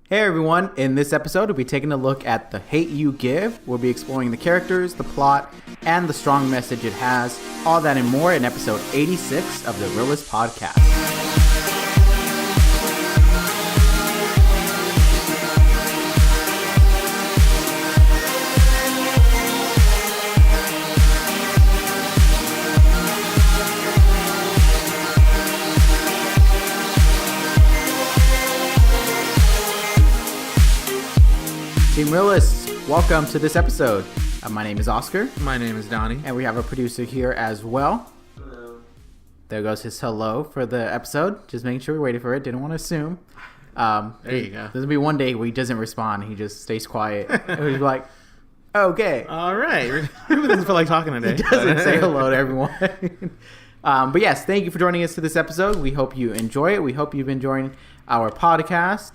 Hey everyone, in this episode we'll be taking a look at The Hate U Give. We'll be exploring the characters, the plot, and the strong message it has. All that and more in episode 86 of the Reel-ists Podcast. Team Reel-ists, welcome to this episode. My name is Oscar. My name is Donnie. And we have a producer here as well. Hello. There goes his hello for the episode. Just making sure we waited for it. Didn't want to assume. There you go. There's going to be one day where he doesn't respond. He just stays quiet. And he's like, okay. All right. He doesn't feel like talking today. He doesn't say hello to everyone. But yes, thank you for joining us to this episode. We hope you enjoy it. We hope you've been enjoying our podcast.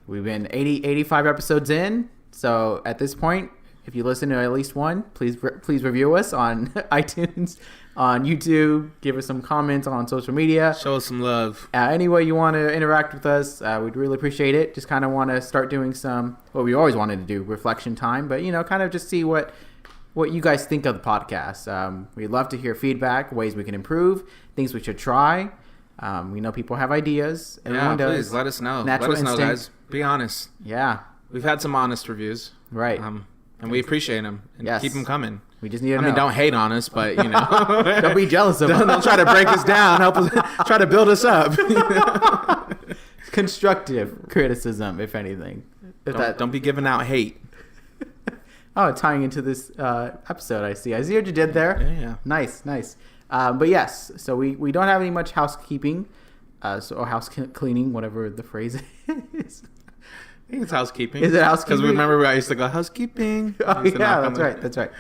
We've been 85 episodes in. So at this point, if you listen to at least one, please review us on iTunes, on YouTube. Give us some comments on social media. Show us some love. Any way you want to interact with us, we'd really appreciate it. Just kind of want to start doing some, what we always wanted to do, reflection time. But, kind of just see what you guys think of the podcast. We'd love to hear feedback, ways we can improve, things we should try. We know people have ideas. Everyone does. Please let us know. Let us know, guys. Be honest. Yeah. We've had some honest reviews. Right. And we appreciate them. And keep them coming. We just need to know. I mean, don't hate on us, but, Don't be jealous of us. Don't try to break us down. Help us. Try to build us up. Constructive criticism, if anything. Don't be giving out hate. Oh, tying into this episode, I see what you did there. Yeah. Nice. But yes, so we don't have any much housekeeping, or house cleaning, whatever the phrase is. I think it's housekeeping. Is it housekeeping? Because remember I used to go, housekeeping. Oh, yeah, that's right.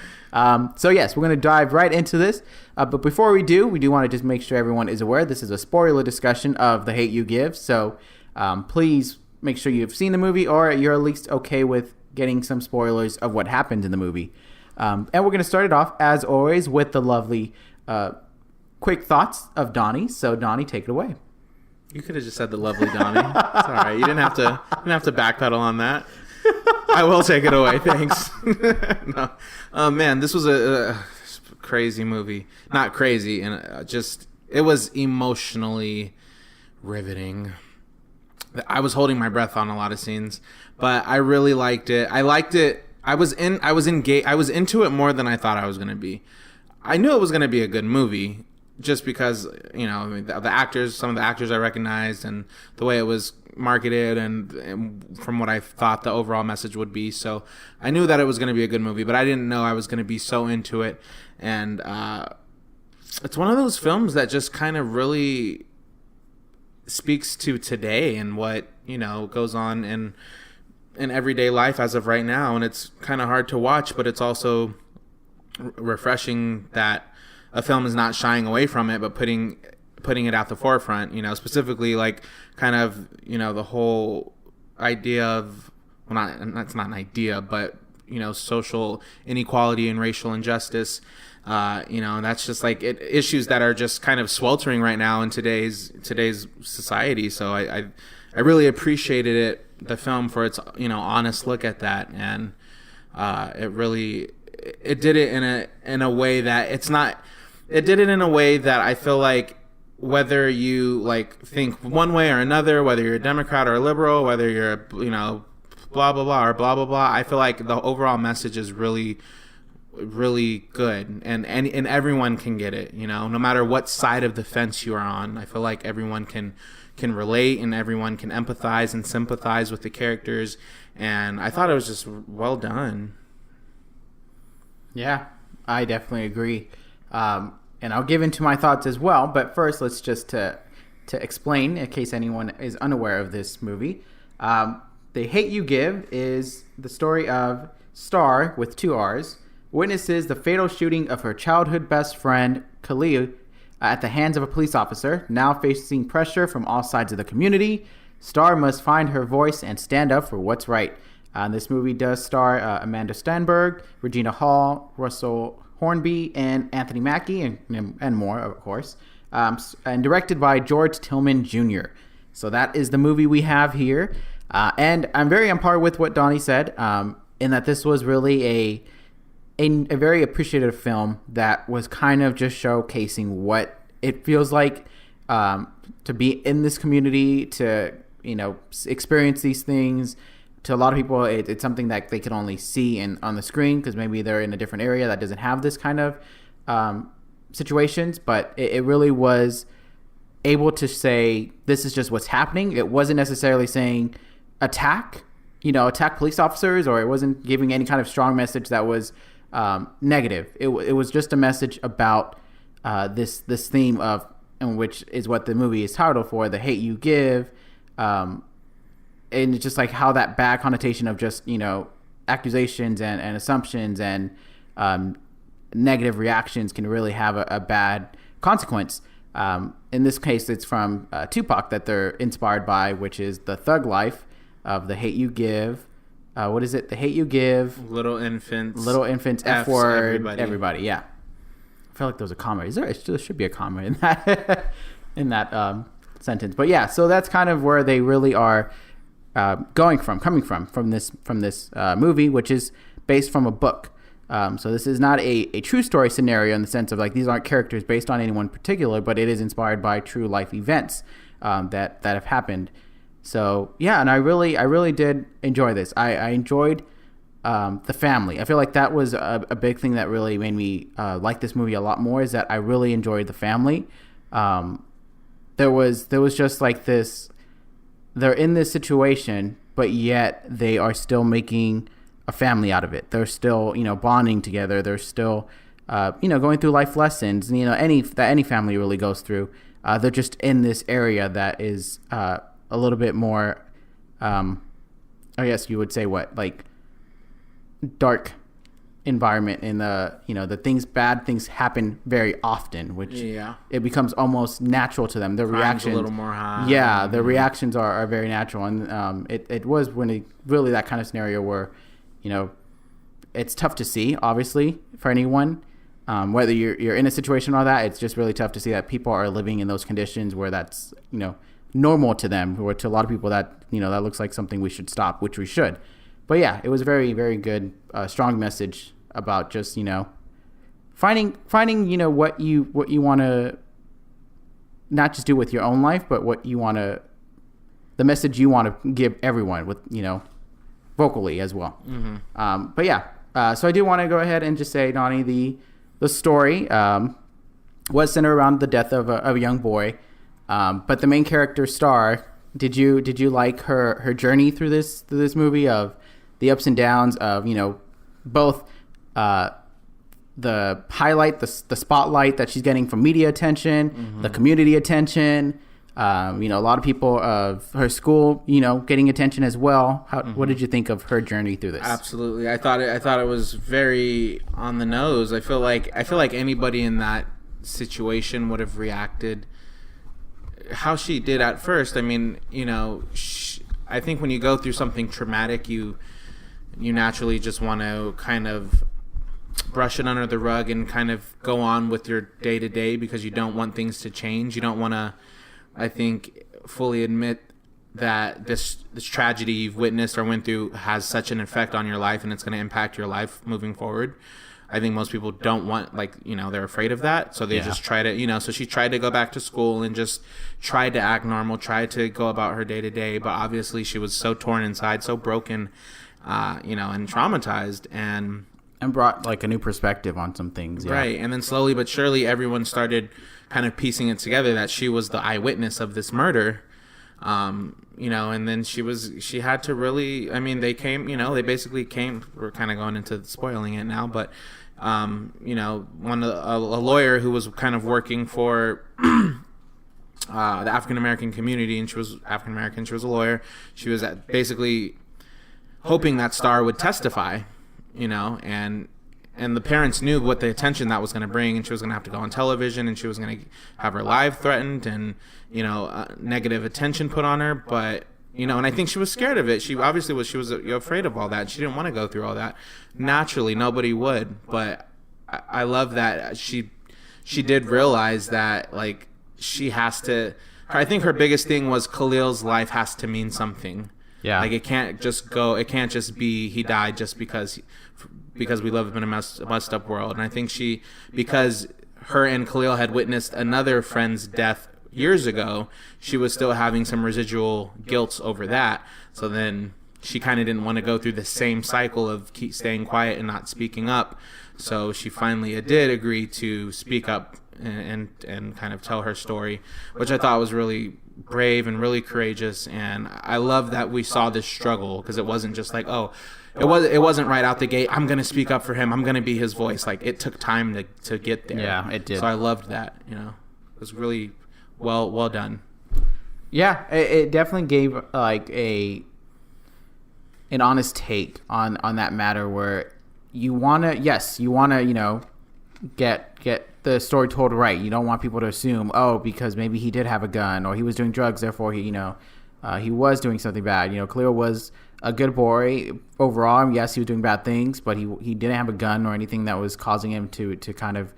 So yes, we're going to dive right into this. But before we do want to just make sure everyone is aware this is a spoiler discussion of The Hate U Give. So please make sure you've seen the movie or you're at least okay with getting some spoilers of what happened in the movie. And we're going to start it off, as always, with the lovely quick thoughts of Donnie. So Donnie, take it away. You could have just said the lovely Donnie. It's all right. You didn't have to backpedal on that. I will take it away. Thanks. No. Man, this was a crazy movie. Not crazy, and it was emotionally riveting. I was holding my breath on a lot of scenes, but I really liked it. I liked it. I was into it more than I thought I was going to be. I knew it was going to be a good movie just because, the actors, some of the actors I recognized and the way it was marketed and from what I thought the overall message would be. So I knew that it was going to be a good movie, but I didn't know I was going to be so into it. And it's one of those films that just kind of really speaks to today and what, goes on in everyday life as of right now. And it's kind of hard to watch, but it's also refreshing that a film is not shying away from it, but putting it at the forefront, specifically like kind of, the whole idea of, that's not an idea, but, social inequality and racial injustice, and that's just like issues that are just kind of sweltering right now in today's society. So I really appreciated the film for its, honest look at that. And it did it in a way that it did it in a way that I feel like whether you think one way or another, whether you're a Democrat or a liberal, whether you're blah blah blah or blah blah blah, I feel like the overall message is really, really good, and everyone can get it. No matter what side of the fence you are on, I feel like everyone can relate and everyone can empathize and sympathize with the characters, and I thought it was just well done. Yeah, I definitely agree. And I'll give into my thoughts as well. But first, let's just to explain, in case anyone is unaware of this movie. The Hate U Give is the story of Star, with 2 R's, witnesses the fatal shooting of her childhood best friend, Khalil, at the hands of a police officer. Now facing pressure from all sides of the community, Star must find her voice and stand up for what's right. This movie does star Amanda Stenberg, Regina Hall, Russell Hornby, and Anthony Mackie, and more, of course. And directed by George Tillman Jr. So that is the movie we have here. And I'm very on par with what Donnie said, in that this was really a very appreciative film that was kind of just showcasing what it feels like to be in this community, to experience these things. To a lot of people, it's something that they can only see on the screen because maybe they're in a different area that doesn't have this kind of situations. But it really was able to say this is just what's happening. It wasn't necessarily saying attack police officers, or it wasn't giving any kind of strong message that was negative. It was just a message about this theme of, and which is what the movie is titled for, the hate you give, and it's just like how that bad connotation of just accusations and assumptions and negative reactions can really have a bad consequence. In this case, it's from Tupac that they're inspired by, which is the thug life of the hate you give. What is it? The hate you give. Little infants. F word. Everybody. Yeah. I feel like there was a comma. There should be a comma in that in that sentence. But yeah, so that's kind of where they really are coming from this movie, which is based from a book. So this is not a true story scenario in the sense of like these aren't characters based on anyone particular, but it is inspired by true life events that have happened. So yeah, and I really did enjoy this. I enjoyed the family. I feel like that was a big thing that really made me like this movie a lot more, is that I really enjoyed the family. There was just like this, they're in this situation, but yet they are still making a family out of it. They're still, bonding together. They're still, going through life lessons, any family really goes through. They're just in this area that is a little bit more, I guess you would say like dark environment in the bad things happen very often, which it becomes almost natural to them. The reactions a little more high. Yeah, the reactions are very natural, and it was really that kind of scenario where, it's tough to see, obviously, for anyone, whether you're in a situation or that. It's just really tough to see that people are living in those conditions where that's normal to them, or to a lot of people that that looks like something we should stop, which we should. But yeah, it was a very, very good, strong message about just finding what you want to not just do with your own life, but what you want to, the message you want to give everyone with vocally as well. Mm-hmm. But yeah, so I do want to go ahead and just say, Donnie, the story was centered around the death of a young boy, but the main character Star, did you like her journey through this movie, of the ups and downs of both the highlight, the spotlight that she's getting from media attention, mm-hmm. the community attention, a lot of people of her school, getting attention as well. Mm-hmm. What did you think of her journey through this? Absolutely. I thought it was very on the nose. I feel like anybody in that situation would have reacted how she did at first. I mean, I think when you go through something traumatic, you naturally just want to kind of brush it under the rug and kind of go on with your day to day, because you don't want things to change. You don't want to, I think, fully admit that this tragedy you've witnessed or went through has such an effect on your life, and it's going to impact your life moving forward. I think most people don't want, they're afraid of that. So they just try to, so she tried to go back to school and just tried to act normal, tried to go about her day to day. But obviously she was so torn inside, so broken, and traumatized, and brought a new perspective on some things. Yeah. Right. And then slowly but surely everyone started kind of piecing it together that she was the eyewitness of this murder. And then she had to really, they came, they basically came, we're kind of going into spoiling it now, but, a lawyer who was kind of working for, the African-American community, and she was African-American, she was a lawyer. She was basically hoping that Star would testify, and the parents knew what the attention that was going to bring, and she was going to have to go on television, and she was going to have her life threatened, and negative attention put on her. But and I think she was scared of it. She obviously was. She was afraid of all that. She didn't want to go through all that. Naturally, nobody would. But I love that she did realize that she has to. I think her biggest thing was Khalil's life has to mean something. Yeah. Like, it can't just be he died just because we live in a messed up world. And I think because her and Khalil had witnessed another friend's death years ago, she was still having some residual guilt over that. So then she kind of didn't want to go through the same cycle of keep staying quiet and not speaking up. So she finally did agree to speak up and kind of tell her story, which I thought was really brave and really courageous. And I love that we saw this struggle, because it wasn't just like, it wasn't right out the gate, I'm going to speak up for him, I'm going to be his voice. Like, it took time to get there. Yeah, it did. So I loved that, It was really well done. Yeah, it definitely gave like an honest take on that matter, where you want to get the story told right. You don't want people to assume, because maybe he did have a gun or he was doing drugs, therefore he was doing something bad. Khalil was a good boy overall. Yes, he was doing bad things, but he didn't have a gun or anything that was causing him to kind of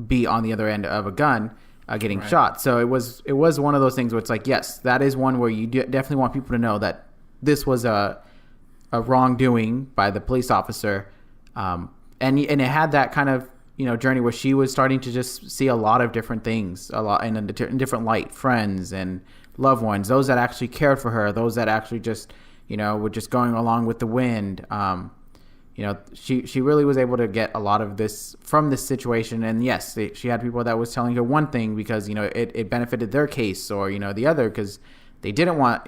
be on the other end of a gun getting shot. So it was one of those things where it's like, yes, that is one where you definitely want people to know that this was a wrongdoing by the police officer, and it had that kind of journey where she was starting to just see a lot of different things, a lot in different light, friends and loved ones, those that actually cared for her, those that actually just were just going along with the wind. She really was able to get a lot of this from this situation. And yes, she had people that was telling her one thing because it benefited their case, or the other because they didn't want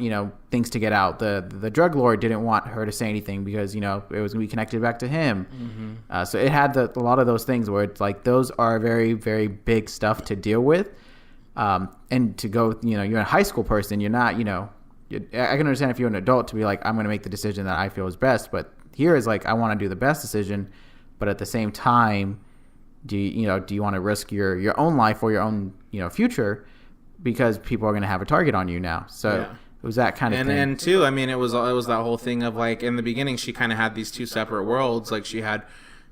things to get out. The drug lord didn't want her to say anything because it was going to be connected back to him. Mm-hmm. So it had a lot of those things where it's like those are very, very big stuff to deal with. And to go, you're a high school person, you're not, I can understand if you're an adult to be like, I'm going to make the decision that I feel is best. But here is like, I want to do the best decision, but at the same time, do you want to risk your own life or your own future because people are going to have a target on you now? So it was that kind of thing. And too, I mean, it was that whole thing of like, in the beginning, she kind of had these two separate worlds. Like, she had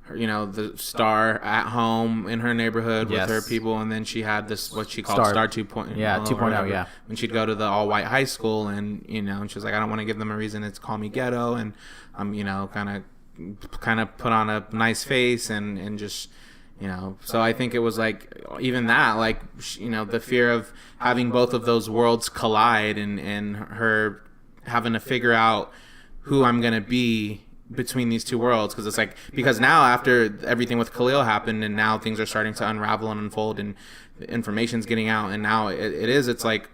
the star at home in her neighborhood with her people, and then she had this what she called Star 2.0. Yeah, 2.0. Yeah, when she'd go to the all white high school, and and she was like, I don't want to give them a reason to call me ghetto, and I'm kind of put on a nice face and just so I think it was like even that, like the fear of having both of those worlds collide, and her having to figure out who I'm gonna be between these two worlds, because now after everything with Khalil happened, and now things are starting to unravel and unfold, and the information's getting out, and now it's like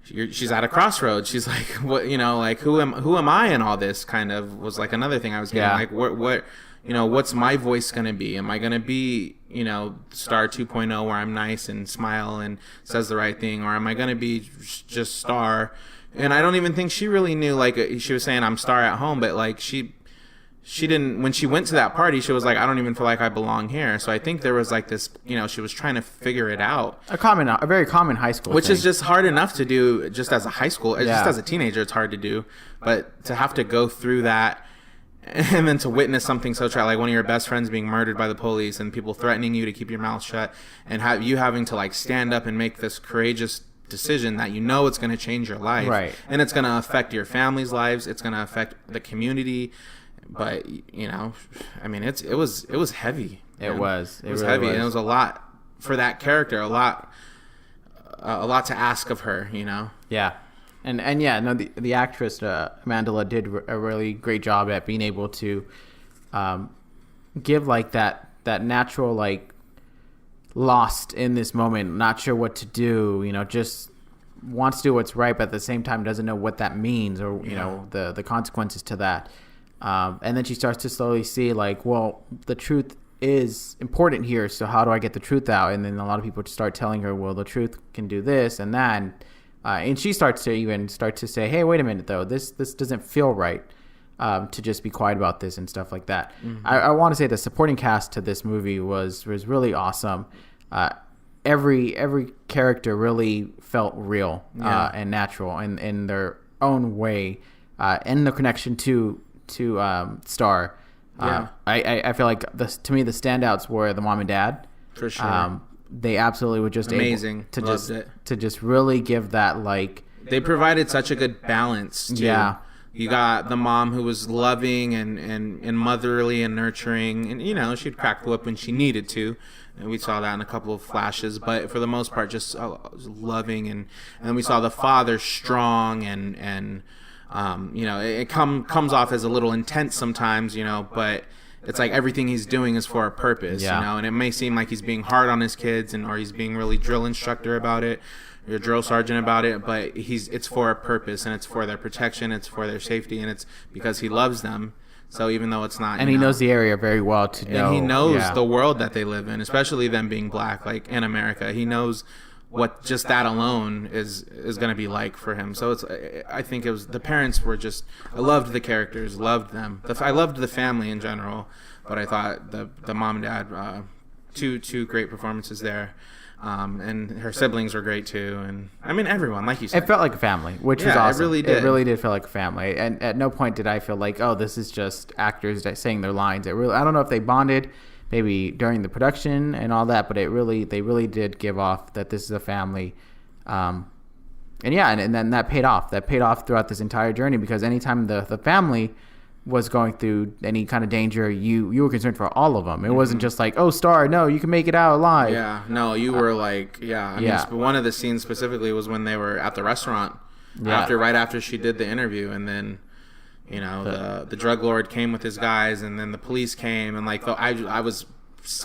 she's at a crossroads. She's like, what like who am I in all this? Kind of was like another thing I was getting, like what what's my voice gonna be? Am I gonna be Star 2.0 where I'm nice and smile and says the right thing, or am I gonna be just Star? And I don't even think she really knew, like, she was saying I'm Star at home, but like she didn't, when she went to that party, she was like, I don't even feel like I belong here. So I think there was like this, she was trying to figure it out. A very common high school which thing. Is just hard enough to do just as a high school, just as a teenager, it's hard to do. But to have to go through that, and then to witness something so tragic, like one of your best friends being murdered by the police, and people threatening you to keep your mouth shut, and you having to like stand up and make this courageous decision that it's going to change your life, right? And it's going to affect your family's lives, it's going to affect the community, but I mean, it was heavy. It was really heavy, and it was a lot for that character, a lot to ask of her, Yeah. And yeah, no, the actress Amandla did a really great job at being able to give like that natural, like, lost in this moment, not sure what to do, just wants to do what's right, but at the same time doesn't know what that means, or the consequences to that. And then she starts to slowly see, like, well, the truth is important here, so how do I get the truth out? And then a lot of people start telling her, well, the truth can do this and that, and she starts to say, hey, wait a minute though, this doesn't feel right, to just be quiet about this and stuff like that. Mm-hmm. I want to say the supporting cast to this movie was really awesome. Every character really felt real and natural in their own way, and the connection to Star. I feel like to me the standouts were the mom and dad. For sure. They absolutely were just amazing able to just really give that, like, they provided such a good balance too. Yeah. You got the mom who was loving and motherly and nurturing, and you know, she'd crack the whip when she needed to, and we saw that in a couple of flashes. But for the most part, just loving, and then we saw the father strong and you know, it comes off as a little intense sometimes, you know, but it's like everything he's doing is for a purpose, you know, and it may seem like he's being hard on his kids or he's being really drill instructor about it. Your drill sergeant about it, but it's for a purpose, and it's for their protection, it's for their safety, and it's because he loves them. So even though it's not, and he knows the area very well to know, and he knows the world that they live in, especially them being black, like in America, he knows what just that alone is going to be like for him. So I think it was the parents were just, I loved the characters, loved them. I loved the family in general, but I thought the mom and dad, two great performances there. And her siblings were great too, and I mean everyone, like you said. It felt like a family, which was awesome. It really did. It really did feel like a family, and at no point did I feel like, oh, this is just actors saying their lines. I don't know if they bonded, maybe during the production and all that, but they really did give off that this is a family, and then that paid off. That paid off throughout this entire journey, because anytime the family was going through any kind of danger, you were concerned for all of them. It wasn't just like, oh, Star, no, you can make it out alive. Yeah, no, you were like, I mean, one of the scenes specifically was when they were at the restaurant right after she did the interview, and then, you know, the drug lord came with his guys, and then the police came, and like I was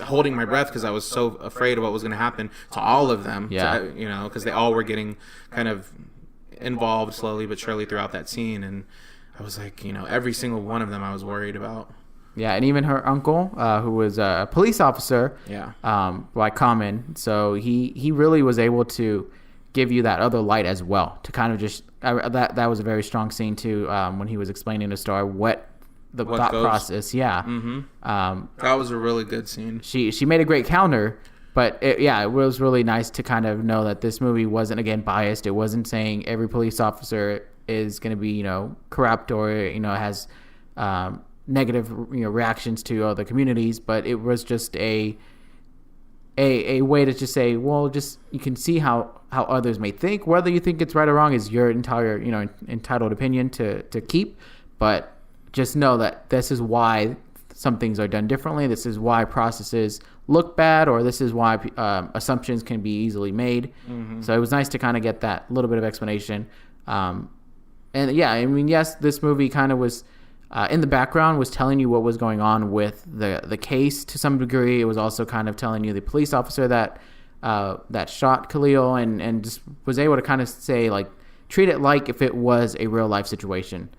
holding my breath because I was so afraid of what was going to happen to all of them. To, you know, because they all were getting kind of involved slowly but surely throughout that scene, and I was like, you know, every single one of them I was worried about. Yeah, and even her uncle, who was a police officer, like Common, so he really was able to give you that other light as well, to kind of just that was a very strong scene too, when he was explaining to Star what thought process. Yeah, that was a really good scene. She made a great counter, but it was really nice to kind of know that this movie wasn't, again, biased. It wasn't saying every police officer is going to be, you know, corrupt or, you know, has negative, you know, reactions to other communities, but it was just a way to just say, well, just you can see how others may think. Whether you think it's right or wrong is your entire, you know, entitled opinion to keep, but just know that this is why some things are done differently. This is why processes look bad, or this is why assumptions can be easily made. So it was nice to kind of get that little bit of explanation. And yeah, I mean, yes, this movie kind of was in the background, was telling you what was going on with the case to some degree. It was also kind of telling you the police officer that shot Khalil, and just was able to kind of say, like, treat it like if it was a real life situation,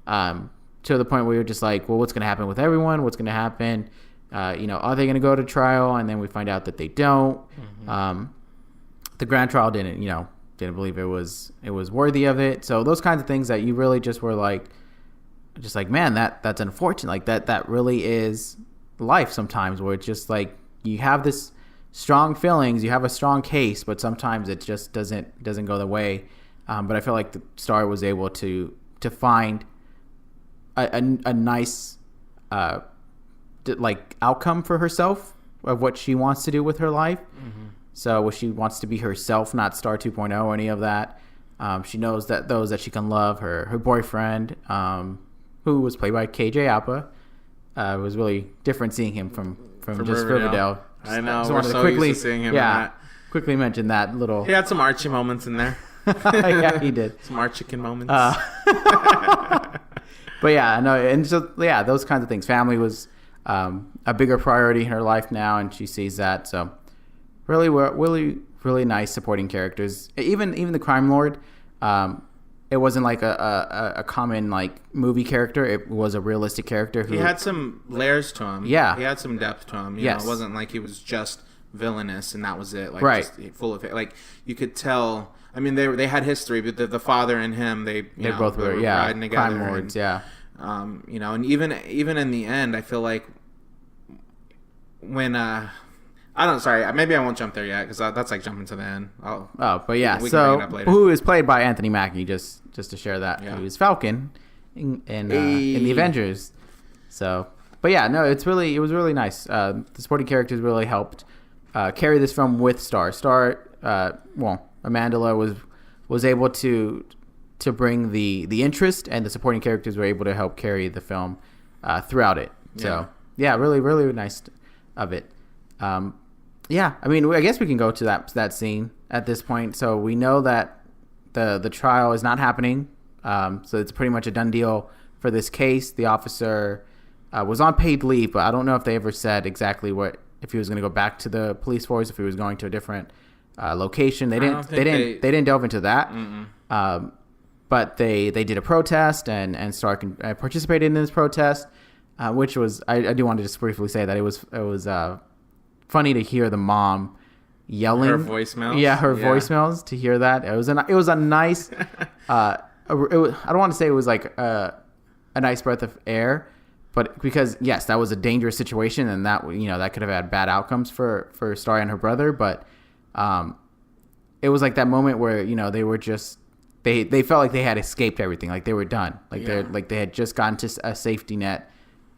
to the point where you're just like, well, what's going to happen with everyone? What's going to happen? You know, are they going to go to trial? And then we find out that they don't. The grand trial didn't believe it was worthy of it. So those kinds of things that you really just were like, man, that's unfortunate. Like that really is life sometimes, where it's just like you have this strong feelings, you have a strong case, but sometimes it just doesn't go the way. But I feel like the Star was able to find a nice like outcome for herself of what she wants to do with her life. So she wants to be herself, not Star 2.0 or any of that. She knows that those that she can love, her boyfriend, who was played by KJ Apa, it was really different seeing him from just Riverdale. I know, we're so used to seeing him in that. Quickly mention that little... He had some Archie moments in there. Yeah, he did. Some Archie-kin moments. But yeah, no, and so, yeah, those kinds of things. Family was a bigger priority in her life now, and she sees that, so... Really nice supporting characters. Even the crime lord, it wasn't like a common like movie character. It was a realistic character. He had some layers to him. Yeah, he had some depth to him. You know, it wasn't like he was just villainous and that was it. Like, right. Just full of it. Like you could tell. I mean, they had history, but the father and him, they both were riding together. Crime lords, and, you know, and even in the end, I feel like when maybe I won't jump there yet because that's like jumping to the end. But yeah, so who is played by Anthony Mackie, just to share that. Yeah. He was Falcon in the Avengers. So, but yeah, no, it was really nice. The supporting characters really helped carry this film with Star. Amandla was able to to bring the interest, and the supporting characters were able to help carry the film throughout it. So yeah, really, really nice of it. Yeah, I mean, I guess we can go to that scene at this point. So we know that the trial is not happening. So it's pretty much a done deal for this case. The officer was on paid leave, but I don't know if they ever said exactly if he was going to go back to the police force, if he was going to a different location. They didn't delve into that. But they did a protest, and Stark participated in this protest, which was I do want to just briefly say that it was funny to hear the mom yelling her voicemails. Yeah, her voicemails, to hear that. It was a nice I don't want to say it was like a nice breath of air, but because yes, that was a dangerous situation, and that that could have had bad outcomes for Starry and her brother, but it was like that moment where they were just they felt like they had escaped everything, like they were done, like they had just gotten to a safety net,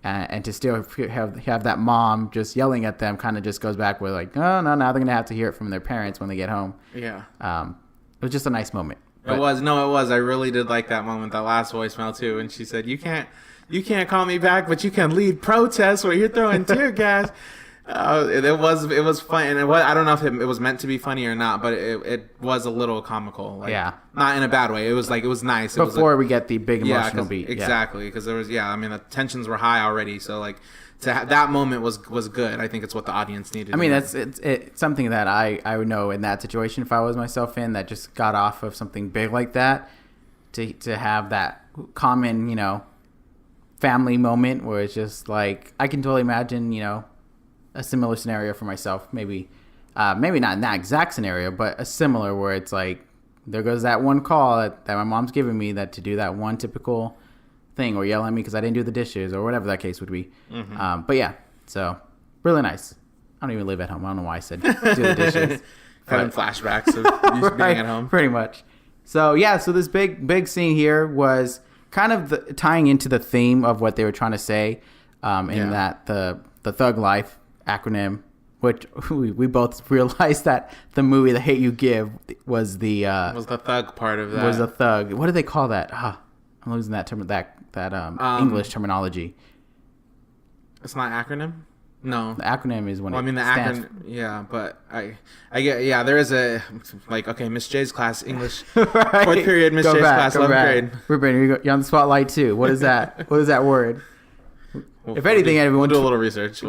and to still have that mom just yelling at them kind of just goes back with like, oh no, now they're gonna have to hear it from their parents when they get home. It was just a nice moment. It was. I really did like that moment, that last voicemail too. And she said, you can't call me back, but you can lead protests where you're throwing tear gas. It was fun. And I don't know if it was meant to be funny or not, but it was a little comical. Like, not in a bad way. It was nice. Before we get the big emotional beat. Exactly. Because there was, the tensions were high already. So like, that moment was good. I think it's what the audience needed. I mean, it's something that I would know in that situation, if I was myself that just got off of something big like that, to have that common, family moment where it's just like, I can totally imagine, a similar scenario for myself. Maybe not in that exact scenario, but a similar where it's like, there goes that one call that my mom's giving me, that to do that one typical thing, or yell at me because I didn't do the dishes, or whatever that case would be. But yeah, so really nice. I don't even live at home. I don't know why I said do the dishes. Having flashbacks of you being at home. Pretty much. So yeah, so this big scene here was kind of tying into the theme of what they were trying to say, in that the Thug Life acronym, which we both realized that the movie The Hate You Give was the thug part of that. Was the thug. What do they call that? I'm losing that term. That English terminology. It's not acronym. No, the acronym is when. Well, I mean the acronym. Yeah, but I get. Yeah, there is a Miss J's class English right. 4th period Miss J's class 11th grade. Ruben, you're on the spotlight too. What is that? What is that word? If anything, everyone do a little research.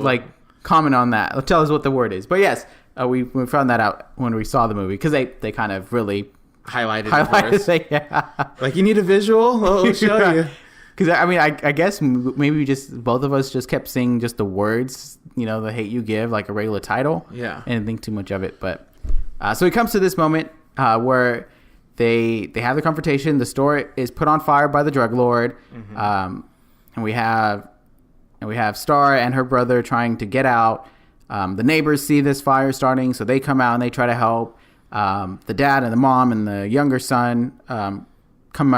Comment on that. Tell us what the word is. But yes, we found that out when we saw the movie, because they kind of really highlighted it. Yeah. Like, you need a visual? I'll show you. Because I mean, I guess maybe both of us just kept seeing just the words, The Hate You Give, like a regular title. Yeah. And didn't think too much of it. But so it comes to this moment where they have the confrontation. The store is put on fire by the drug lord, and we have Star and her brother trying to get out. The neighbors see this fire starting, so they come out and they try to help. The dad and the mom and the younger son come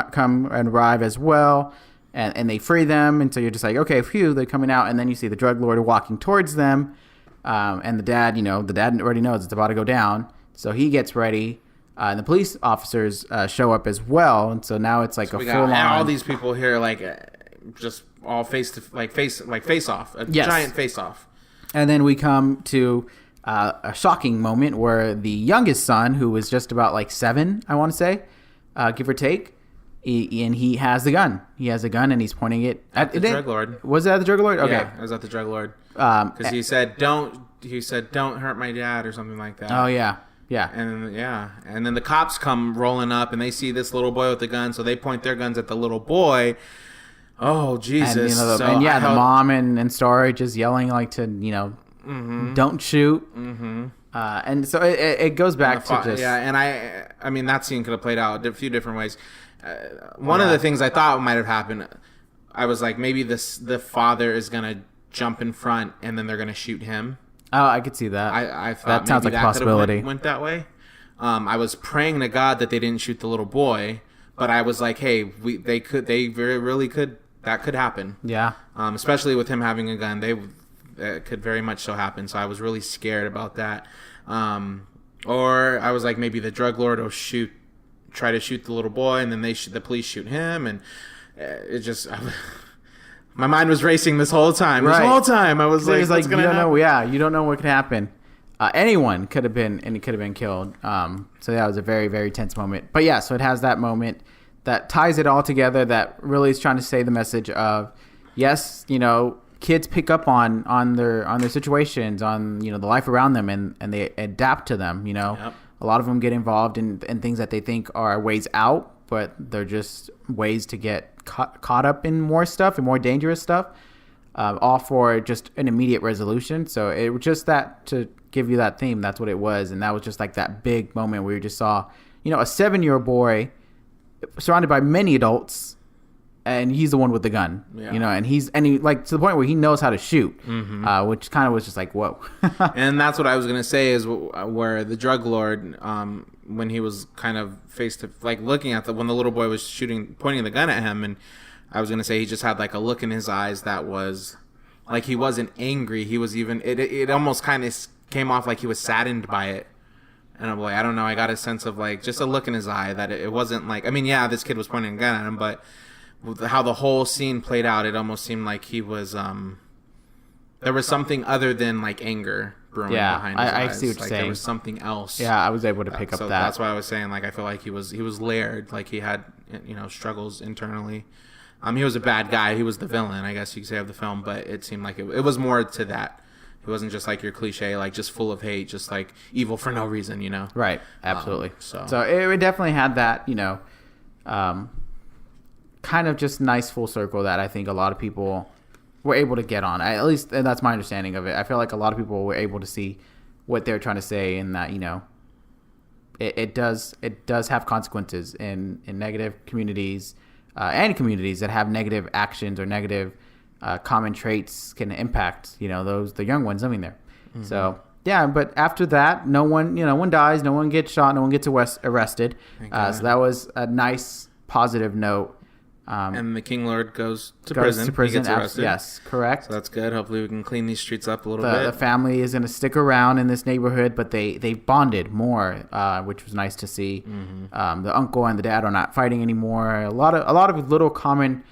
and arrive as well, and they free them. And so you're just like, okay, phew, they're coming out. And then you see the drug lord walking towards them, and the dad already knows it's about to go down, so he gets ready. And the police officers show up as well, and so now it's like a full-on. All these people here, just all face off, giant face off. And then we come to a shocking moment where the youngest son, who was just about 7, I want to say, give or take, and he has the gun. He has a gun, and he's pointing it at the drug lord. Was it at the drug lord? Okay, yeah, it was at the drug lord. Because he said, "Don't hurt my dad," or something like that. Oh yeah. Yeah. And then the cops come rolling up, and they see this little boy with the gun, so they point their guns at the little boy. Oh, Jesus. And, the mom and Star just yelling don't shoot. And so it goes back to just... Yeah, and I mean, that scene could have played out a few different ways. One of the things I thought might have happened, I was like, maybe the father is going to jump in front, and then they're going to shoot him. Oh, I could see that. I thought that sounds like a possibility. Went that way. I was praying to God that they didn't shoot the little boy, but I was like, hey, that could happen. Yeah. Especially with him having a gun, it could very much so happen. So I was really scared about that. Or I was like, maybe the drug lord will shoot try to shoot the little boy, and then the police shoot him, and it just my mind was racing this whole time. Right. This whole time I was like, it's like you don't know. Yeah, you don't know what could happen. Anyone could have been, and it could have been killed. So that was a very, very tense moment. But yeah, so it has that moment that ties it all together. That really is trying to say the message of, yes, kids pick up on their situations, on the life around them, and they adapt to them. Yep. A lot of them get involved in things that they think are ways out, but they're just ways to get caught up in more stuff and more dangerous stuff. All for just an immediate resolution. So it was just that, to give you that theme. That's what it was, and that was just like that big moment where you just saw, a 7-year-old boy surrounded by many adults, and he's the one with the gun. Yeah. And he like to the point where he knows how to shoot, which kind of was just like, whoa. And that's what I was gonna say is where the drug lord, when he was kind of face to like looking at when the little boy was pointing the gun at him, and I was gonna say he just had like a look in his eyes that was like he wasn't angry. He was even it almost kind of came off like he was saddened by it. And I'm like, I don't know. I got a sense of like just a look in his eye that it wasn't like, I mean, yeah, this kid was pointing a gun at him, but how the whole scene played out, it almost seemed like he was there was something other than like anger brewing behind his eyes. I see what you're saying. There was something else. Yeah, I was able to pick up so that. That's why I was saying like I feel like he was layered, like he had struggles internally. He was a bad guy. He was the villain, I guess you could say, of the film, but it seemed like it was more to that. It wasn't just like your cliche, like just full of hate, just like evil for no reason, Right, absolutely. So it definitely had that, kind of just nice full circle that I think a lot of people were able to get on. At least that's my understanding of it. I feel like a lot of people were able to see what they're trying to say, and that it does have consequences in negative communities and communities that have negative actions or negative common traits can impact the young ones living there. Mm-hmm. So yeah, but after that, no one dies, no one gets shot, no one gets arrested. So that was a nice positive note. And the King Lord goes to prison. He gets arrested. Yes, correct. So that's good. Hopefully we can clean these streets up a little bit. The family is going to stick around in this neighborhood, but they bonded more, which was nice to see. Mm-hmm. The uncle and the dad are not fighting anymore. A lot of little common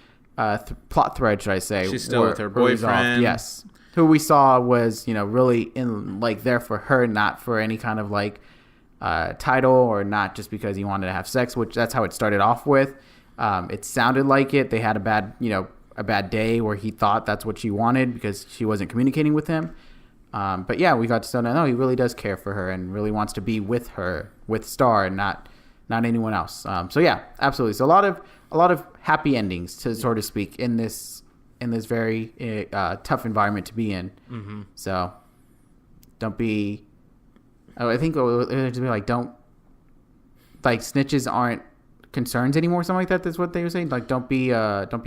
plot threads, should I say? She's still with her boyfriend. Yes, who we saw was really in like there for her, not for any kind of like title, or not just because he wanted to have sex, which that's how it started off with. It sounded like it. They had a bad day where he thought that's what she wanted because she wasn't communicating with him. But yeah, we got to know he really does care for her and really wants to be with her, with Star, and not anyone else. So yeah, absolutely. So a lot of happy endings, so to speak, in this very tough environment to be in. Mm-hmm. So don't be. I think it would be like, don't, like, snitches aren't concerns anymore, something like that. That's what they were saying. Like, don't be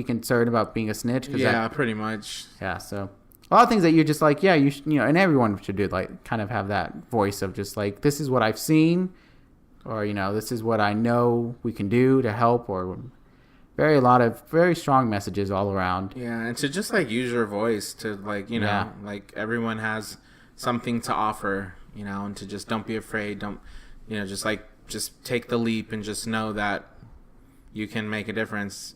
concerned about being a snitch. Pretty much. Yeah, so a lot of things that you're just like, yeah, and everyone should do, like, kind of have that voice of just like, this is what I've seen, or this is what I know we can do to help, or a lot of very strong messages all around. Yeah, and to just like use your voice to like like everyone has something to offer, and to just don't be afraid, don't just take the leap and just know that you can make a difference,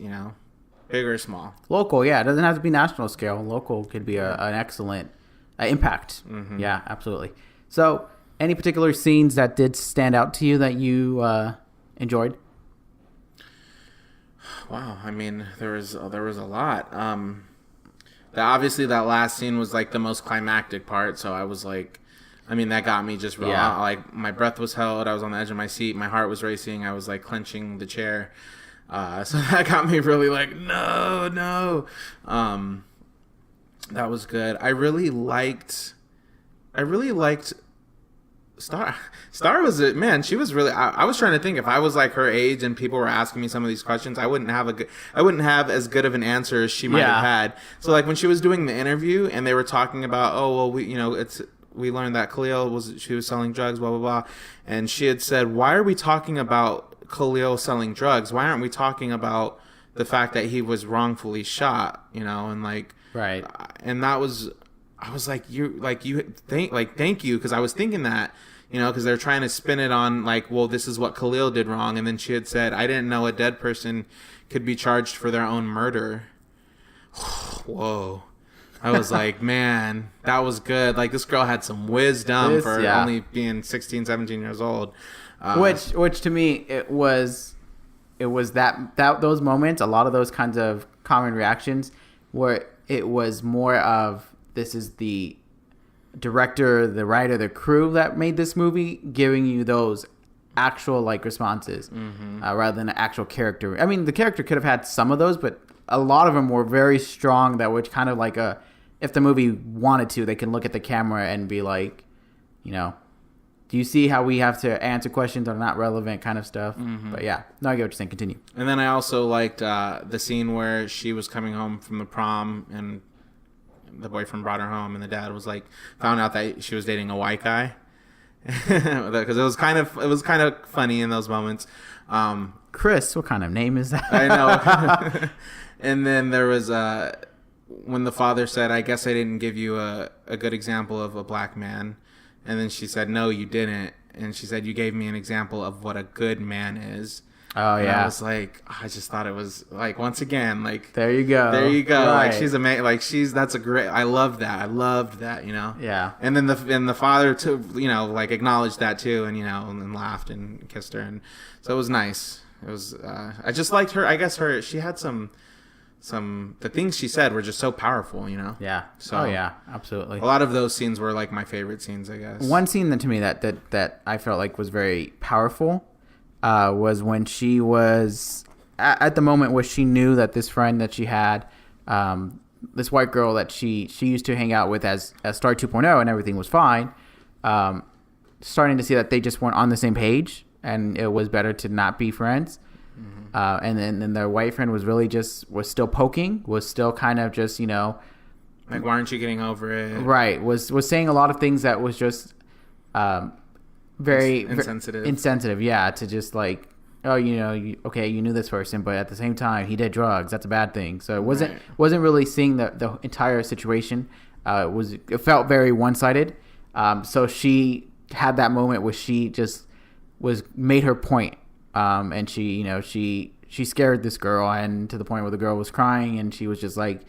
big or small. Local, yeah. It doesn't have to be national scale. Local could be an excellent impact. Mm-hmm. Yeah, absolutely. So, any particular scenes that did stand out to you that you enjoyed? Wow, I mean, there was a lot. Obviously, that last scene was like the most climactic part. So I was like, I mean, that got me just real. Yeah. Like, my breath was held. I was on the edge of my seat. My heart was racing. I was like clenching the chair. So that got me really like, no. That was good. I really liked Star. Star was it, man. She was really. I was trying to think if I was like her age and people were asking me some of these questions, I wouldn't have as good of an answer as she might have had. So like when she was doing the interview and they were talking about, oh well, we learned that Khalil was selling drugs, blah blah blah, and she had said, why are we talking about Khalil selling drugs? Why aren't we talking about the fact that he was wrongfully shot? And like, right. And that was. I was like, thank you, because I was thinking that, You know, because they're trying to spin it on like, well, this is what Khalil did wrong. And then she had said, I didn't know a dead person could be charged for their own murder. Whoa. I was like, man, that was good. Like, this girl had some wisdom for only being 16, 17 years old. Which to me, it was that those moments, a lot of those kinds of common reactions where it was more of, this is the director, the writer, the crew that made this movie giving you those actual like responses rather than an actual character. I mean, the character could have had some of those, but a lot of them were very strong, that would kind of like if the movie wanted to, they can look at the camera and be like, you know, do you see how we have to answer questions that are not relevant kind of stuff? But yeah, no, I get what you're saying. Continue. And then I also liked the scene where she was coming home from the prom and the boyfriend brought her home, and the dad was like, found out that she was dating a white guy, because it was kind of funny in those moments. Chris, what kind of name is that? I know. And then there was when the father said, I guess I didn't give you a good example of a black man, and then she said, no, you didn't, and she said, you gave me an example of what a good man is. Oh, and yeah. I was like, I just thought it was like, once again, like, there you go. Right. Like, she's amazing. Like, that's a great, I loved that, you know? Yeah. And then the father too, you know, like acknowledged that too, and, you know, and laughed and kissed her. And so it was nice. It was, I just liked her. I guess she had the things she said were just so powerful, you know? Yeah. So, yeah, absolutely. A lot of those scenes were like my favorite scenes, I guess. One scene that to me that I felt like was very powerful was when she was at the moment where she knew that this friend that she had, this white girl that she used to hang out with as Star 2.0 and everything was fine, starting to see that they just weren't on the same page and it was better to not be friends. And then their white friend was really was still poking, was still kind of just, you know, like, why aren't you getting over it? Right. Was saying a lot of things that was just very insensitive. Yeah. To just like, oh, you know, you knew this person, but at the same time he did drugs. That's a bad thing. So it wasn't really seeing the entire situation. It felt very one-sided. So she had that moment where she just made her point. And she, you know, she scared this girl, and to the point where the girl was crying, and she was just like,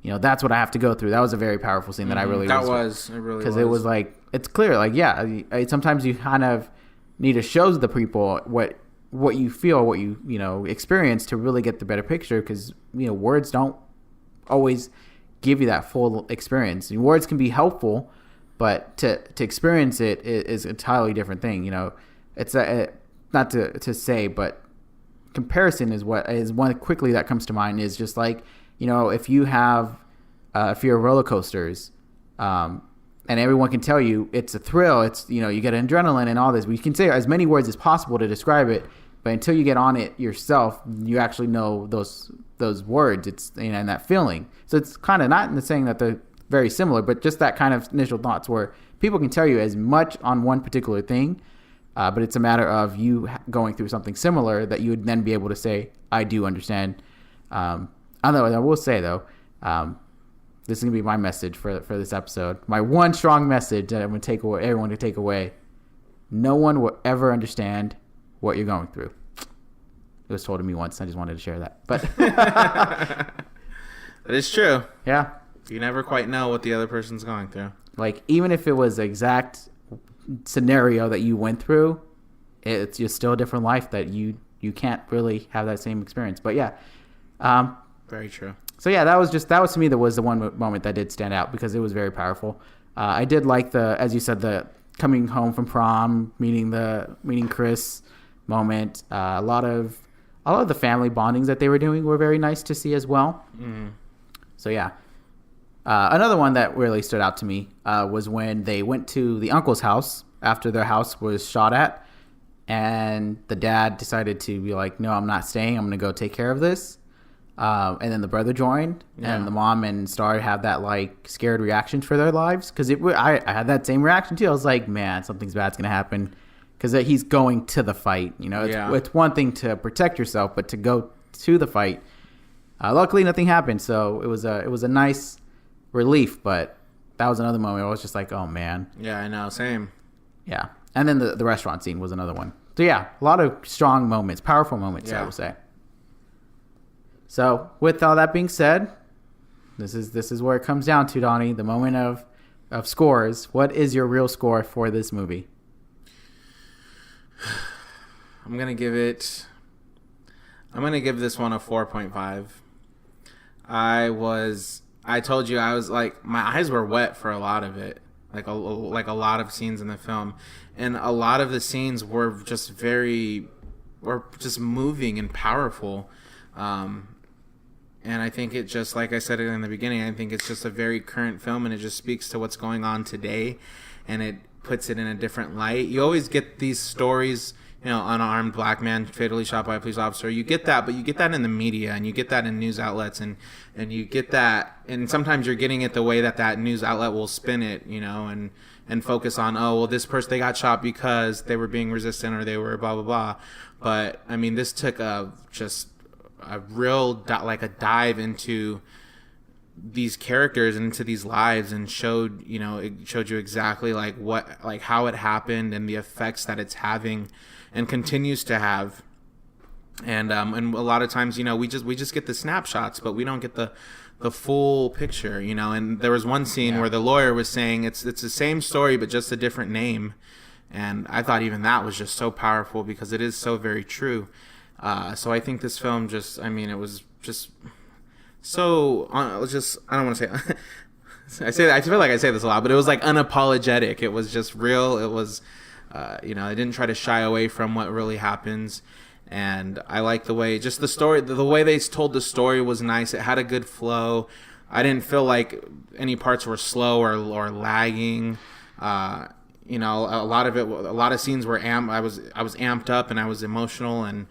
you know, that's what I have to go through. That was a very powerful scene that I really because it was like, it's clear, like, yeah, sometimes you kind of need to show the people what you feel, what you know experience to really get the better picture, because, you know, words don't always give you that full experience. And words can be helpful, but to experience it is a entirely different thing. You know, it's not to say, but comparison is one quickly that comes to mind. Is just like, you know, if you're roller coasters, and everyone can tell you it's a thrill, it's, you know, you get adrenaline and all this, but you can say as many words as possible to describe it, but until you get on it yourself, you actually know those words, it's, you know, and that feeling. So it's kind of not in the saying that they're very similar, but just that kind of initial thoughts where people can tell you as much on one particular thing, but it's a matter of you going through something similar that you would then be able to say, I do understand. Otherwise, I will say, though, this is going to be my message for this episode. My one strong message that I'm going to take away, everyone to take away: no one will ever understand what you're going through. It was told to me once. I just wanted to share that. But that is true. Yeah. You never quite know what the other person's going through. Like, even if it was the exact scenario that you went through, it's just still a different life that you can't really have that same experience. But yeah. Very true. So yeah, that was to me, that was the one moment that did stand out because it was very powerful. I did like as you said, the coming home from prom, meeting Chris moment. A lot of the family bondings that they were doing were very nice to see as well. So yeah. Another one that really stood out to me was when they went to the uncle's house after their house was shot at, and the dad decided to be like, no, I'm not staying. I'm going to go take care of this. And then the brother joined, and the mom and Star had that like scared reaction for their lives. Cause I had that same reaction too. I was like, man, something's bad's going to happen. Cause he's going to the fight, you know, it's one thing to protect yourself, but to go to the fight, luckily nothing happened. So it was a nice relief, but that was another moment where I was just like, oh man. Yeah, I know. Same. Yeah. And then the restaurant scene was another one. So yeah, a lot of strong moments, powerful moments, I would say. So with all that being said, this is where it comes down to, Donnie, the moment of scores. What is your real score for this movie? I'm going to give this one a 4.5. I told you I was like, my eyes were wet for a lot of it. Like a lot of scenes in the film, and a lot of the scenes were just moving and powerful. And I think it just, like I said in the beginning, I think it's just a very current film, and it just speaks to what's going on today, and it puts it in a different light. You always get these stories, unarmed black man fatally shot by a police officer. You get that, but you get that in the media, and you get that in news outlets, and you get that, and sometimes you're getting it the way that news outlet will spin it, and focus on, oh, well, this person, they got shot because they were being resistant or they were blah, blah, blah. But, I mean, this took a real dive into these characters and into these lives, and showed you exactly how it happened and the effects that it's having and continues to have. And a lot of times, we just get the snapshots, but we don't get the full picture, and there was one scene where the lawyer was saying it's the same story but just a different name, and I thought even that was just so powerful because it is so very true. So I think this film it was just so I don't want to say I feel like I say this a lot, but it was like unapologetic. It was just real. It was I didn't try to shy away from what really happens. And I like the way just the story, the way they told the story was nice. It had a good flow. I didn't feel like any parts were slow or lagging. A lot of scenes were I was amped up and I was emotional, and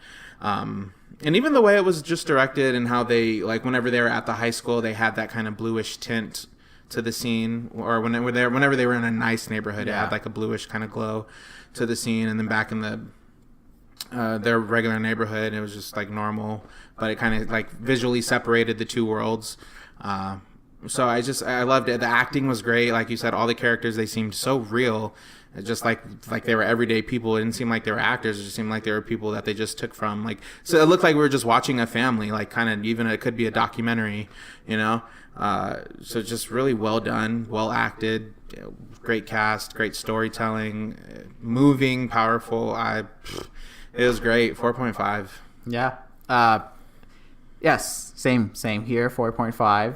even the way it was just directed and how they, like, whenever they were at the high school, they had that kind of bluish tint to the scene, or whenever they were in a nice neighborhood, it had like a bluish kind of glow to the scene, and then back in their regular neighborhood, it was just like normal, but it kind of like visually separated the two worlds. So I loved it. The acting was great. Like you said, all the characters, they seemed so real, just like they were everyday people. It didn't seem like they were actors. It just seemed like they were people that they just took from, like, so it looked like we were just watching a family, like kind of, even it could be a documentary, so just really well done, well acted, great cast, great storytelling, moving, powerful. It was great. 4.5. Yeah. Yes. Same here. 4.5.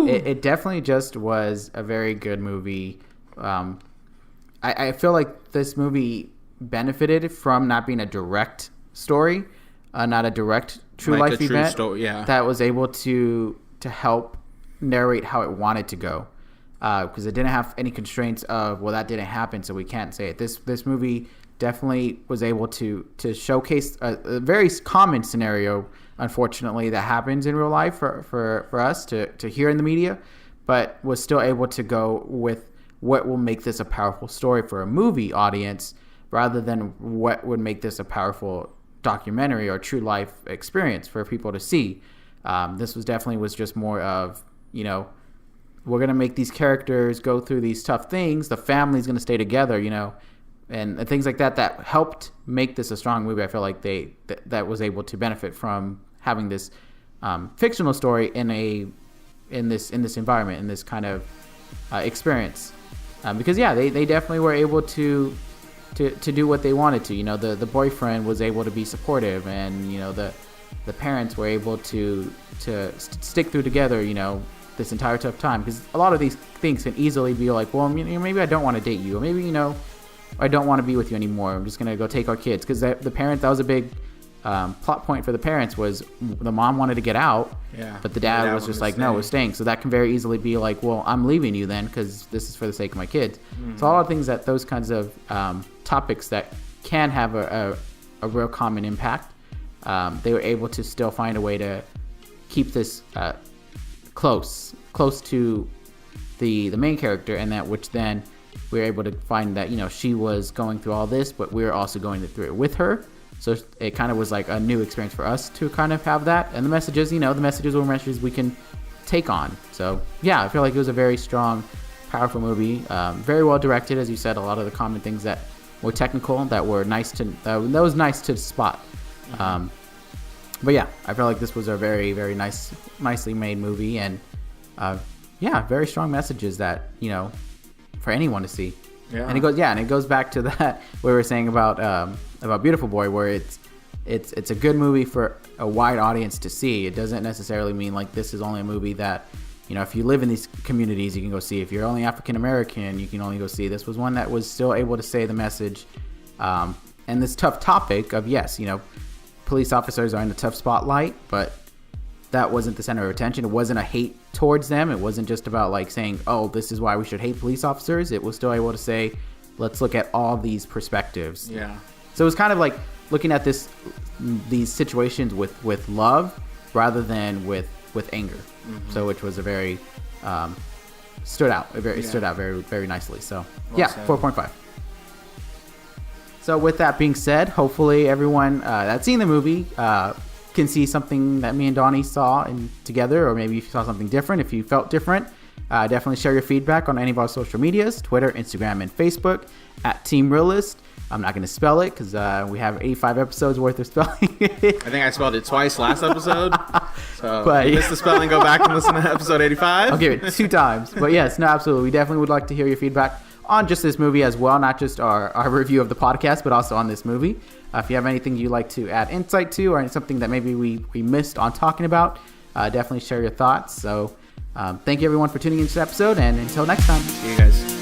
It definitely just was a very good movie. I feel like this movie benefited from not being a direct story, not a direct true life event story, that was able to help narrate how it wanted to go. Because it didn't have any constraints of, well, that didn't happen, so we can't say it. This movie definitely was able to showcase a very common scenario, unfortunately, that happens in real life for us to hear in the media, but was still able to go with what will make this a powerful story for a movie audience, rather than what would make this a powerful documentary or true life experience for people to see. This was just more of, we're going to make these characters go through these tough things. The family's going to stay together, and things like that helped make this a strong movie. I feel like that was able to benefit from having this fictional story in this environment, in this kind of experience, because they definitely were able to do what they wanted to. The boyfriend was able to be supportive, and the parents were able to stick through together, this entire tough time, because a lot of these things can easily be like, well, maybe I don't want to date you, or maybe I don't want to be with you anymore. I'm just going to go take our kids. Because the parents, that was a big plot point for the parents, was the mom wanted to get out, but the dad was just like, no, we're staying. So that can very easily be like, well, I'm leaving you then because this is for the sake of my kids. Mm-hmm. So a lot of things those kinds of topics that can have a real common impact, they were able to still find a way to keep this close to the main character, and that which then we were able to find that she was going through all this, but we were also going through it with her. So it kind of was like a new experience for us to kind of have that. And the messages, the messages were messages we can take on. So I feel like it was a very strong, powerful movie. Very well directed, as you said. A lot of the common things that technical that were nice to that was nice to spot. But yeah, I feel like this was a very, very nicely made movie, and very strong messages that, you know, for anyone to see. Yeah. And it goes back to that we were saying about Beautiful Boy, where it's a good movie for a wide audience to see. It doesn't necessarily mean like this is only a movie that, you know, if you live in these communities, you can go see. If you're only African American, you can only go see. This was one that was still able to say the message, and this tough topic of, yes, you know, police officers are in a tough spotlight, but that wasn't the center of attention. It wasn't a hate towards them. It wasn't just about like saying, oh, this is why we should hate police officers. It was still able to say, let's look at all these perspectives. Yeah. So it was kind of like looking at these situations with love rather than with anger. So which was a very stood out very, very nicely. So well said. 4.5. So with that being said, hopefully everyone that's seen the movie can see something that me and Donnie saw together, or maybe if you saw something different, if you felt different. Definitely share your feedback on any of our social medias, Twitter, Instagram, and Facebook at Team Reel-ists. I'm not going to spell it because we have 85 episodes worth of spelling. I think I spelled it twice last episode. So if you missed the spelling, go back and listen to episode 85. I'll give it 2 times. But yes, no, absolutely. We definitely would like to hear your feedback on just this movie as well, not just our review of the podcast, but also on this movie. If you have anything you'd like to add insight to, or something that maybe we missed on talking about, definitely share your thoughts. So thank you everyone for tuning into this episode, and until next time. See you guys.